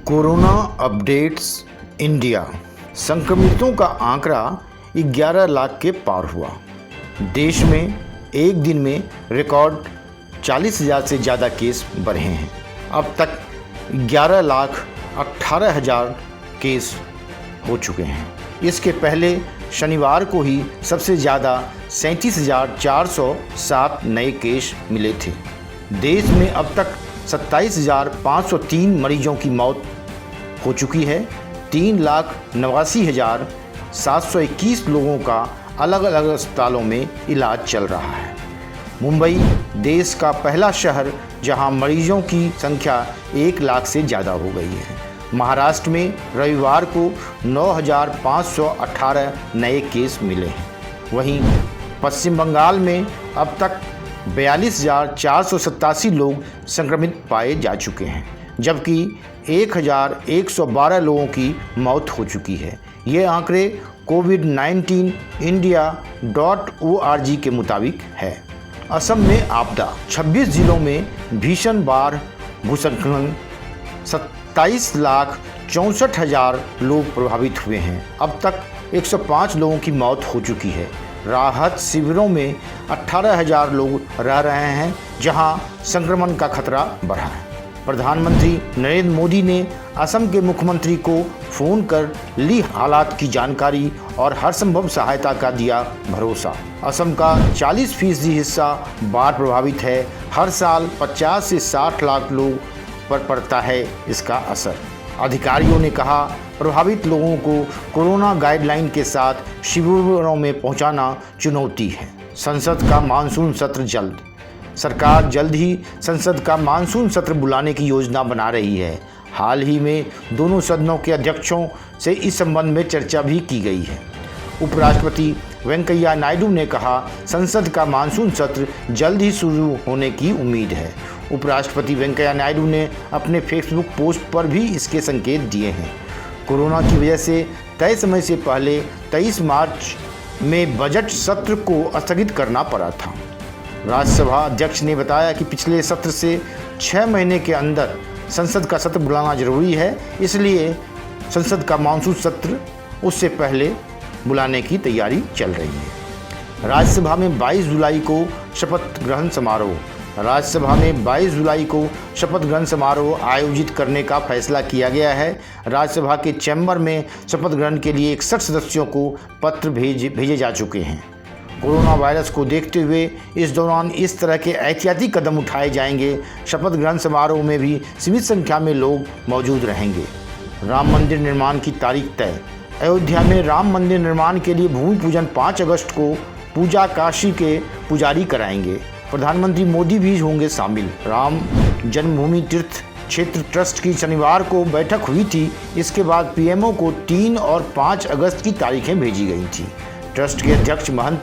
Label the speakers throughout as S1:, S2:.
S1: Corona updates India. संक्रमितों का आंकड़ा 11 लाख के पार हुआ। देश में एक दिन में रिकॉर्ड 40,000 से ज़्यादा केस बढ़े हैं। अब तक 11,18,000 केस हो चुके हैं। इसके पहले शनिवार को ही सबसे ज़्यादा 37,407 नए केस मिले थे। देश में अब तक 27,503 मरीजों की मौत हो चुकी है। 3,89,721 लोगों का अलग अलग अस्पतालों में इलाज चल रहा है। मुंबई देश का पहला शहर जहां मरीजों की संख्या 1 लाख से ज़्यादा हो गई है। महाराष्ट्र में रविवार को 9,518 नए केस मिले हैं। वहीं पश्चिम बंगाल में अब तक 42,487 लोग संक्रमित पाए जा चुके हैं, जबकि 1,112 लोगों की मौत हो चुकी है। ये आंकड़े COVID-19 India.org के मुताबिक है। असम में आपदा, 26 जिलों में भीषण बाढ़, भूस्खलन, 27,64,000 लोग प्रभावित हुए हैं। अब तक 105 लोगों की मौत हो चुकी है। राहत शिविरों में 18,000 लोग रह रहे हैं, जहां संक्रमण का खतरा बढ़ा है। प्रधानमंत्री नरेंद्र मोदी ने असम के मुख्यमंत्री को फ़ोन कर ली हालात की जानकारी और हर संभव सहायता का दिया भरोसा। असम का 40% हिस्सा बाढ़ प्रभावित है। हर साल 50 से 60 लाख लोग पर पड़ता है इसका असर। अधिकारियों ने कहा, प्रभावित लोगों को कोरोना गाइडलाइन के साथ शिविरों में पहुंचाना चुनौती है। संसद का मानसून सत्र जल्द। सरकार जल्द ही संसद का मानसून सत्र बुलाने की योजना बना रही है। हाल ही में दोनों सदनों के अध्यक्षों से इस संबंध में चर्चा भी की गई है। उपराष्ट्रपति वेंकैया नायडू ने कहा, संसद का मानसून सत्र जल्द ही शुरू होने की उम्मीद है। उपराष्ट्रपति वेंकैया नायडू ने अपने फेसबुक पोस्ट पर भी इसके संकेत दिए हैं। कोरोना की वजह से तय समय से पहले 23 मार्च में बजट सत्र को स्थगित करना पड़ा था। राज्यसभा अध्यक्ष ने बताया कि पिछले सत्र से 6 महीने के अंदर संसद का सत्र बुलाना जरूरी है, इसलिए संसद का मानसून सत्र उससे पहले बुलाने की तैयारी चल रही है। राज्यसभा में 22 जुलाई को शपथ ग्रहण समारोह। राज्यसभा में 22 जुलाई को शपथ ग्रहण समारोह आयोजित करने का फैसला किया गया है। राज्यसभा के चैम्बर में शपथ ग्रहण के लिए 61 सदस्यों को पत्र भेजे जा चुके हैं। कोरोना वायरस को देखते हुए इस दौरान इस तरह के एहतियाती कदम उठाए जाएंगे। शपथ ग्रहण समारोह में भी सीमित संख्या में लोग मौजूद रहेंगे। राम मंदिर निर्माण की तारीख तय। अयोध्या में राम मंदिर निर्माण के लिए भूमि पूजन 5 अगस्त को पूजा काशी के पुजारी कराएंगे। प्रधानमंत्री मोदी भी होंगे शामिल। राम जन्मभूमि तीर्थ क्षेत्र ट्रस्ट की शनिवार को बैठक हुई थी। इसके बाद पीएमओ को 3 और 5 अगस्त की तारीखें भेजी गई थी। ट्रस्ट के अध्यक्ष महंत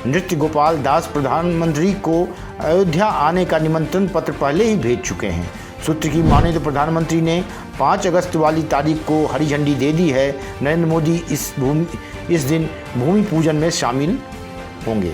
S1: नृत्य गोपाल दास प्रधानमंत्री को अयोध्या आने का निमंत्रण पत्र पहले ही भेज चुके हैं। सूत्र की माने तो प्रधानमंत्री ने 5 अगस्त वाली तारीख को हरी झंडी दे दी है। नरेंद्र मोदी इस दिन भूमि पूजन में शामिल होंगे।